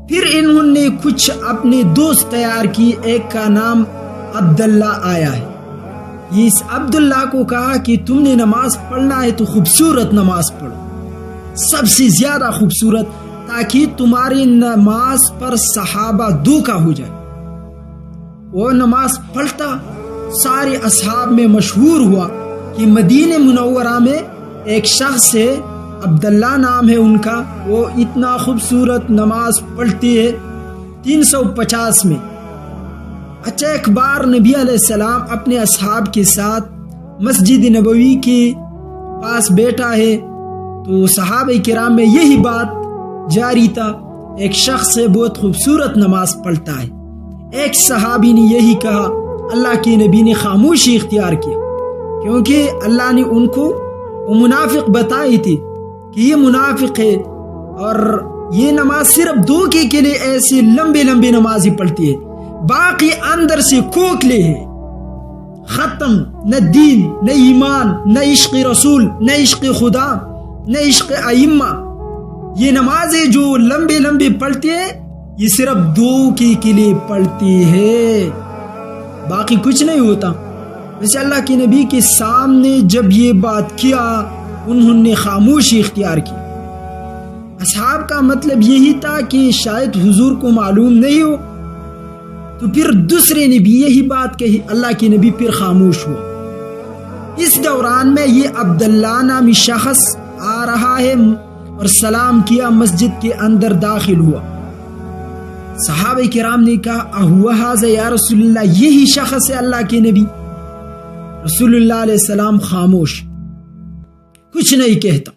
پھر انہوں نے کچھ اپنے دوست تیار کی، ایک کا نام عبداللہ آیا ہے۔ اس عبداللہ کو کہا کہ تم نے نماز پڑھنا ہے تو خوبصورت نماز پڑھو، سب سے زیادہ خوبصورت، تاکہ تمہاری نماز پر صحابہ دھوکا ہو جائے۔ وہ نماز پڑھتا، سارے اصحاب میں مشہور ہوا کہ مدینہ منورہ میں ایک شخص ہے، عبداللہ نام ہے ان کا، وہ اتنا خوبصورت نماز پڑھتی ہے 350 میں۔ اچھا، ایک بار نبی علیہ السلام اپنے اصحاب کے ساتھ مسجد نبوی کے پاس بیٹھا ہے، تو صحابہ کرام میں یہی بات جاری تھا، ایک شخص ہے بہت خوبصورت نماز پڑھتا ہے۔ ایک صحابی نے یہی کہا، اللہ کے نبی نے خاموشی اختیار کیا، کیونکہ اللہ نے ان کو وہ منافق بتائی تھی کہ یہ منافق ہے اور یہ نماز صرف دھوکے کے لیے ایسی لمبی لمبی نمازی پڑھتی ہے، باقی اندر سے کھوکھلے ہے، ختم، نہ دین، نہ ایمان، نہ عشق رسول، نہ عشق خدا، نہ عشق ائمہ۔ یہ نمازیں جو لمبی لمبی پڑھتی ہے، یہ صرف دھوکے کے لیے پڑھتی ہے، باقی کچھ نہیں ہوتا۔ ویسے اللہ کے نبی کے سامنے جب یہ بات کیا، انہوں نے خاموشی اختیار کی۔ اصحاب کا مطلب یہی تھا کہ شاید حضور کو معلوم نہیں ہو، تو پھر دوسرے نے بھی یہی بات کہی، اللہ کے نبی پھر خاموش ہوا۔ اس دوران میں یہ عبداللہ نامی شخص آ رہا ہے اور سلام کیا، مسجد کے اندر داخل ہوا۔ صحابہ کرام نے کہا، اہو ھذا یا رسول اللہ، یہی شخص ہے اللہ کے نبی؟ رسول اللہ علیہ السلام خاموش، کچھ نہیں کہتا،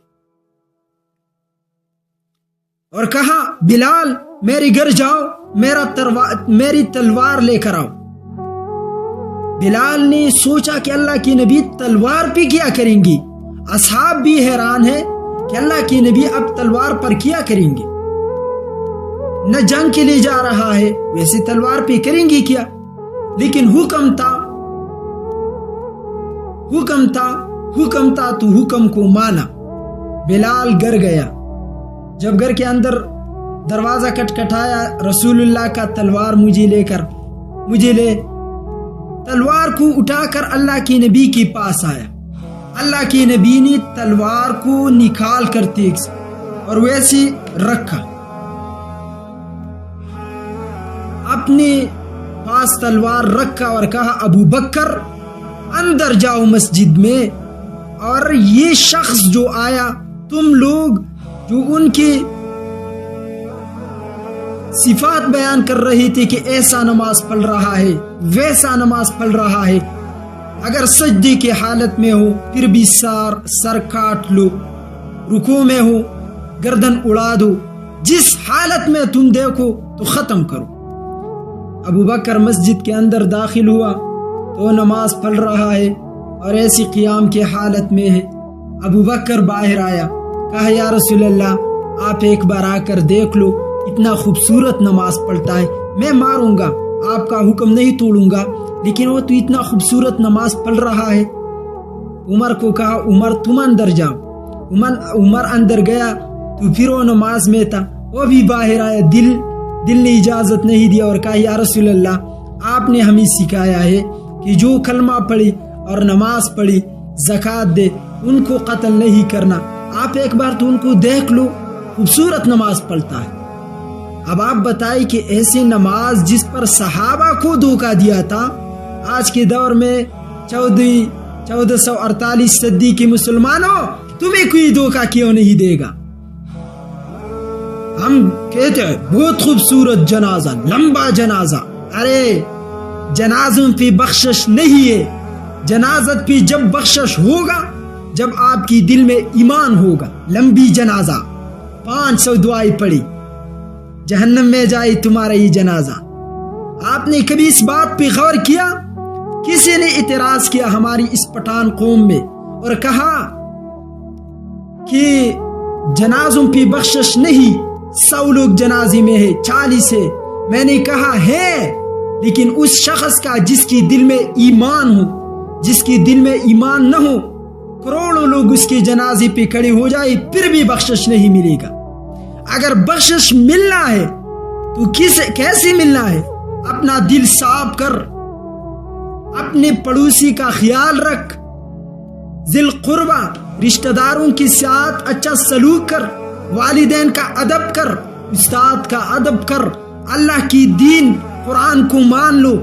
اور کہا، بلال میرے گھر جاؤ، میری تلوار لے کر آؤ۔ بلال نے سوچا کہ اللہ کی نبی تلوار پہ کیا کریں گی، اصحاب بھی حیران ہے کہ اللہ کی نبی اب تلوار پر کیا کریں گے، نہ جنگ کے لیے جا رہا ہے، ویسے تلوار پہ کریں گی کیا؟ لیکن حکم تھا تو حکم کو مانا۔ بلال گھر گیا، جب گھر کے اندر دروازہ کٹکھٹایا، رسول اللہ کا تلوار مجھے لے، تلوار کو اٹھا کر اللہ کے نبی کے پاس آیا۔ اللہ کے نبی نے تلوار کو نکال کر تیز اور ویسے رکھا، اپنے پاس تلوار رکھا اور کہا، ابو بکر اندر جاؤ مسجد میں، اور یہ شخص جو آیا، تم لوگ جو ان کی صفات بیان کر رہی تھی کہ ایسا نماز پڑھ رہا ہے، ویسا نماز پڑھ رہا ہے، اگر سجدے کی حالت میں ہو پھر بھی سر کاٹ لو، رکوع میں ہو گردن اڑا دو، جس حالت میں تم دیکھو تو ختم کرو۔ ابو بکر مسجد کے اندر داخل ہوا تو نماز پڑھ رہا ہے اور ایسی قیام کی حالت میں ہے۔ ابو بکر باہر آیا، کہا، یا رسول اللہ آپ ایک بار آ کر دیکھ لو، اتنا خوبصورت نماز پڑھتا ہے، میں ماروں گا، آپ کا حکم نہیں توڑوں گا، لیکن وہ تو اتنا خوبصورت نماز پڑھ رہا ہے۔ عمر کو کہا، عمر تم اندر جاؤ۔ عمر اندر گیا تو پھر وہ نماز میں تھا، وہ بھی باہر آیا، دل نے اجازت نہیں دیا اور کہا، یا رسول اللہ آپ نے ہمیں سکھایا ہے کہ جو کلمہ پڑھی اور نماز پڑھی، زکوٰۃ دے، ان کو قتل نہیں کرنا، آپ ایک بار تو ان کو دیکھ لو، خوبصورت نماز پڑھتا ہے۔ اب آپ بتائیں کہ ایسی نماز جس پر صحابہ کو دھوکہ دیا تھا، آج کے دور میں 1448 صدی کے مسلمانوں، تمہیں کوئی دھوکہ کیوں نہیں دے گا؟ ہم کہتے ہیں بہت خوبصورت جنازہ، لمبا جنازہ، ارے جنازوں پہ بخشش نہیں ہے، جنازت پہ جب بخشش ہوگا جب آپ کی دل میں ایمان ہوگا۔ لمبی جنازہ 500 دعائیں پڑھی، جہنم میں جائے تمہارا یہ جنازہ۔ آپ نے کبھی اس بات پہ غور کیا؟ کسی نے اعتراض کیا ہماری اس پٹھان قوم میں اور کہا کہ جنازوں پہ بخشش نہیں، 100 لوگ جنازے میں ہے، 40 ہے۔ میں نے کہا ہے، لیکن اس شخص کا جس کی دل میں ایمان ہو، جس کی دل میں ایمان نہ ہو، کروڑوں لوگ اس کے جنازے پہ کھڑے ہو جائے پھر بھی بخشش نہیں ملے گا۔ اگر بخشش ملنا ہے تو کیسے ملنا ہے؟ اپنا دل صاف کر، اپنے پڑوسی کا خیال رکھ، ذل قربا رشتہ داروں کے ساتھ اچھا سلوک کر، والدین کا ادب کر، استاد کا ادب کر، اللہ کی دین قرآن کو مان لو،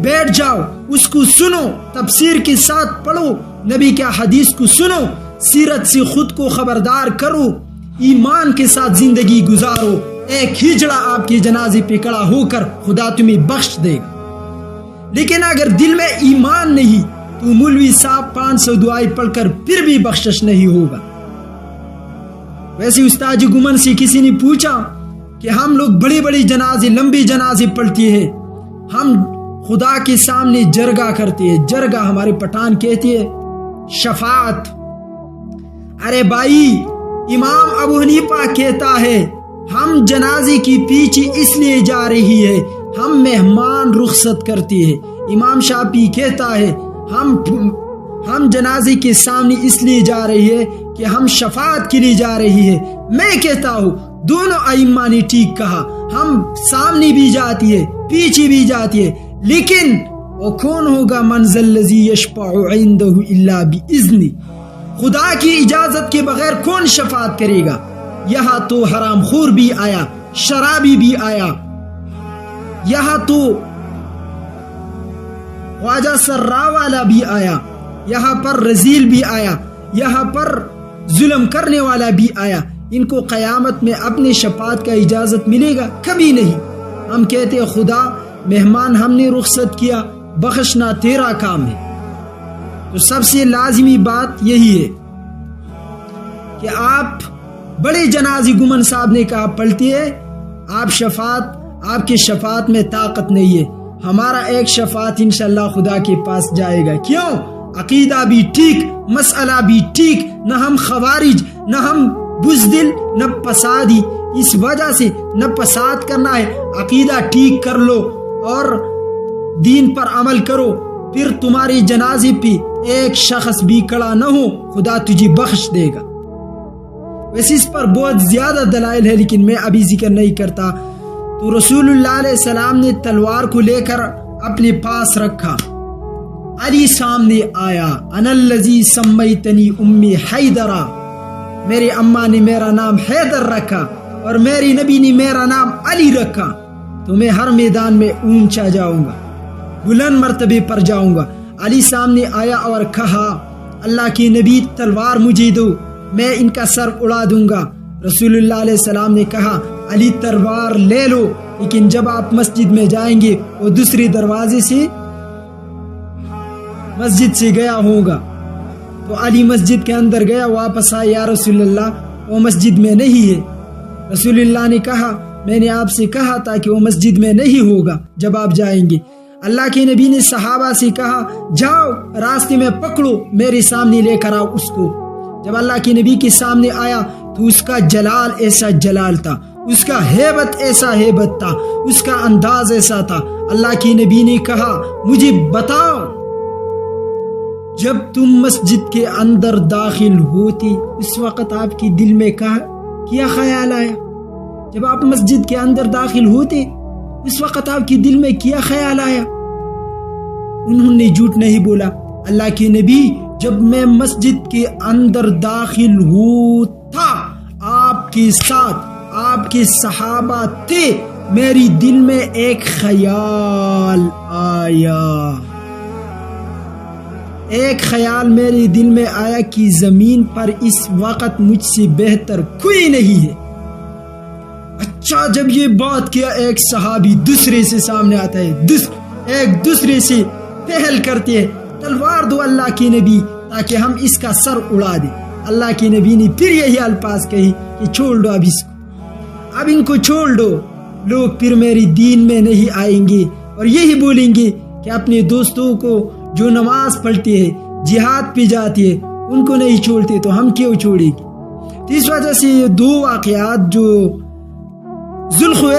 بیٹھ جاؤ، اس کو سنو، تفسیر کے ساتھ پڑھو، نبی کے حدیث کو سنو، سیرت سے خود کو خبردار کرو، ایمان کے ساتھ زندگی گزارو، ایک ہجڑا آپ کے جنازے پہ کھڑا ہو کر خدا تمہیں بخش دے گا۔ لیکن اگر دل میں ایمان نہیں تو مولوی صاحب 500 دعائیں پڑھ کر پھر بھی بخشش نہیں ہوگا۔ ویسے استاد گمن سے کسی نے پوچھا کہ ہم لوگ بڑے بڑے جنازے، لمبے جنازے پڑھتے ہیں، ہم خدا کے سامنے جرگہ کرتے ہیں، جرگہ ہمارے پٹھان کہتے ہیں شفاعت۔ ارے بھائی، امام ابو حنیفہ کہتا ہے ہم جنازے کی پیچھے اس لیے جا رہی ہے ہم مہمان رخصت کرتے ہیں۔ امام شافعی کہتا ہے ہم جنازے کے سامنے اس لیے جا رہی ہے کہ ہم شفاعت کے لیے جا رہی ہے۔ میں کہتا ہوں دونوں ائمہ نے ٹھیک کہا، ہم سامنے بھی جاتی ہے پیچھے بھی جاتی ہے، لیکن وہ کون ہوگا منزل الذی یشفع عنده الا باذنہ، خدا کی اجازت کے بغیر کون شفاعت کرے گا؟ یہاں تو حرام خور بھی آیا، شرابی بھی آیا، یہاں تو خواجہ سرا والا بھی آیا، یہاں پر رذیل بھی آیا، یہاں پر ظلم کرنے والا بھی آیا۔ ان کو قیامت میں اپنے شفاعت کا اجازت ملے گا؟ کبھی نہیں۔ ہم کہتے ہیں خدا مہمان ہم نے رخصت کیا، بخشنا تیرا کام ہے۔ تو سب سے لازمی بات یہی ہے کہ آپ بڑے جنازے گمن صاحب نے کہا پلٹی ہے، آپ کے شفاعت میں طاقت نہیں ہے، ہمارا ایک شفاعت انشاءاللہ خدا کے پاس جائے گا۔ کیوں؟ عقیدہ بھی ٹھیک، مسئلہ بھی ٹھیک، نہ ہم خوارج، نہ ہم بزدل، نہ فسادی۔ اس وجہ سے نہ فساد کرنا ہے، عقیدہ ٹھیک کر لو اور دین پر عمل کرو، پھر تمہاری جنازے پہ ایک شخص بھی کھڑا نہ ہو، خدا تجھے بخش دے گا۔ ویسے اس پر بہت زیادہ دلائل ہے لیکن میں ابھی ذکر نہیں کرتا۔ تو رسول اللہ علیہ السلام نے تلوار کو لے کر اپنے پاس رکھا، علی سامنے آیا، انا الذی سمیتنی امی حیدرا، میری اماں نے میرا نام حیدر رکھا اور میری نبی نے میرا نام علی رکھا، تو میں ہر میدان میں اونچا جاؤں گا، بلند مرتبے پر جاؤں گا۔ علی سامنے آیا اور کہا اللہ کی نبی تلوار مجھے دو، میں ان کا سر اڑا دوں گا۔ رسول اللہ علیہ السلام نے کہا علی تلوار لے لو، لیکن جب آپ مسجد میں جائیں گے وہ دوسرے دروازے سے مسجد سے گیا ہوگا۔ تو علی مسجد کے اندر گیا، واپس آیا، یا رسول اللہ وہ مسجد میں نہیں ہے۔ رسول اللہ نے کہا میں نے آپ سے کہا تھا کہ وہ مسجد میں نہیں ہوگا جب آپ جائیں گے۔ اللہ کے نبی نے صحابہ سے کہا جاؤ راستے میں پکڑو، میرے سامنے لے کر آؤ اس کو۔ جب اللہ کے نبی کے سامنے آیا تو اس کا جلال ایسا جلال تھا، اس کا ہیبت ایسا ہیبت تھا، اس کا انداز ایسا تھا۔ اللہ کے نبی نے کہا مجھے بتاؤ جب تم مسجد کے اندر داخل ہوتی اس وقت آپ کی دل میں کیا خیال آیا؟ جب آپ مسجد کے اندر داخل ہوتے اس وقت آپ کی دل میں کیا خیال آیا؟ انہوں نے جھوٹ نہیں بولا۔ اللہ کے نبی جب میں مسجد کے اندر داخل ہوتا آپ کے ساتھ آپ کے صحابہ تھے، میری دل میں ایک خیال آیا، ایک خیال میرے دل میں آیا کہ زمین پر اس وقت مجھ سے بہتر کوئی نہیں ہے۔ اچھا جب یہ بات کیا ایک صحابی دوسرے سے سامنے آتا ہے، ایک دوسرے سے پہل کرتے ہیں تلوار دو اللہ کے نبی تاکہ ہم اس کا سر اڑا دیں۔ اللہ کے نبی نے پھر یہی الفاظ کہی کہ چھوڑ دو اب اس کو، اب ان کو چھوڑ دو، لوگ پھر میری دین میں نہیں آئیں گے اور یہی بولیں گے کہ اپنے دوستوں کو جو نماز پڑھتے ہیں، جہاد پہ جاتے ہیں، ان کو نہیں چھوڑتے تو ہم کیوں چھوڑیں گے؟ اس وجہ سے یہ دو واقعات جو ذوالخویل